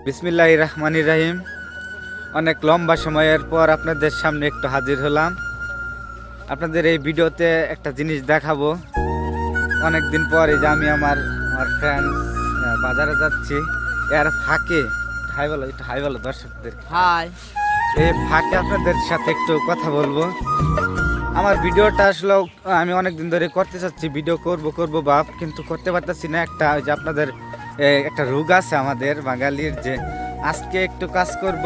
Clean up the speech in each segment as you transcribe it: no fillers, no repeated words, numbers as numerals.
বিসমিল্লাহির রহমানির রহিম। অনেক লম্বা সময়ের পর আপনাদের সামনে একটু হাজির হলাম। আপনাদের এই ভিডিওতে একটা জিনিস দেখাবো। অনেক দিন পর এই যে আমি আমার ফ্রেন্ড বাজারে যাচ্ছি, এর ফাঁকে হাই বলো দর্শকদের। হাই। এই ফাঁকে আপনাদের সাথে একটু কথা বলবো। আমার ভিডিওটা আসলে আমি অনেক দিন ধরে করতে চাচ্ছি, ভিডিও করব বাপ, কিন্তু করতে পারতেছি না। একটা ওই যে আপনাদের একটা রোগ আছে আমাদের বাঙালির, যে আজকে একটু কাজ করব,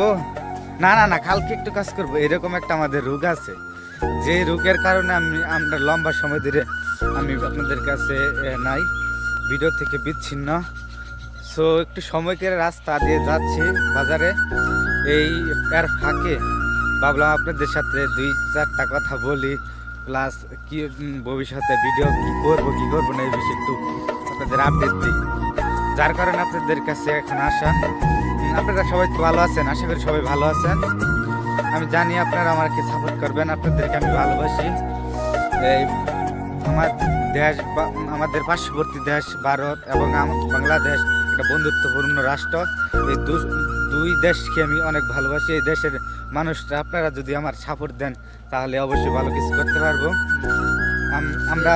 না কালকে একটু কাজ করব, এরকম একটা আমাদের রোগ আছে। যে রোগের কারণে আমরা লম্বা সময় ধরে আমি আপনাদের কাছে নাই, ভিডিও থেকে বিচ্ছিন্ন। সো একটু সময় করে রাস্তা দিয়ে যাচ্ছি বাজারে, এই এর ফাঁকে ভাবলাম আপনাদের সাথে 2-4টা কথা বলি, প্লাস কি ভবিষ্যতে ভিডিও কি করব না এই বিষয়ে একটু আপনাদের আপডেট দিই। যার কারণে আপনাদের কাছে এখানে আসা। আপনারা সবাই তো ভালো আছেন, আশা করি সবাই ভালো আছেন। আমি জানি আপনারা আমাকে সাপোর্ট করবেন, আপনাদেরকে আমি ভালোবাসি। এই আমার দেশ, আমাদের পার্শ্ববর্তী দেশ ভারত এবং বাংলাদেশ একটা বন্ধুত্বপূর্ণ রাষ্ট্র। এই দুই দেশকে আমি অনেক ভালোবাসি। এই দেশের মানুষরা, আপনারা যদি আমার সাপোর্ট দেন তাহলে অবশ্যই ভালো কিছু করতে পারবো। আমরা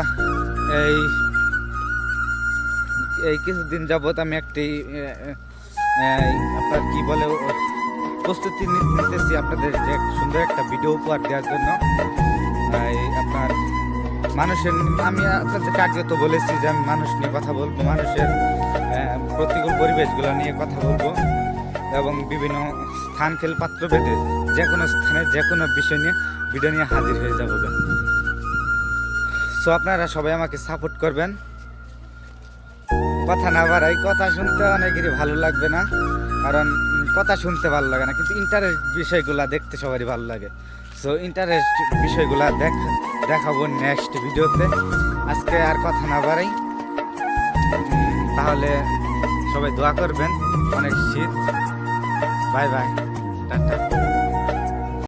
এই কিছুদিন যাবৎ আমি একটি আপনার কি বলে প্রস্তুতি নিতেছি আপনাদের যে সুন্দর একটা ভিডিও উপহার দেওয়ার জন্য। আপনার মানুষের, আমি আপনাদেরকে আগে তো বলেছি যে আমি মানুষ নিয়ে কথা বলবো, মানুষের প্রতিকূল পরিবেশগুলো নিয়ে কথা বলবো এবং বিভিন্ন স্থান খেল পাত্র ভেদে যে কোনো স্থানে যে কোনো বিষয় নিয়ে ভিডিও নিয়ে হাজির হয়ে যাবো। সো আপনারা সবাই আমাকে সাপোর্ট করবেন। কথা না বাড়াই, কথা শুনতে অনেকেরই ভালো লাগবে না, কারণ কথা শুনতে ভালো লাগে না, কিন্তু ইন্টারেস্ট বিষয়গুলো দেখতে সবারই ভালো লাগে। সো ইন্টারেস্ট বিষয়গুলো দেখাবো নেক্সট ভিডিওতে। আজকে আর কথা না বাড়াই, তাহলে সবাই দোয়া করবেন। অনেক শীত। Bye bye, tata.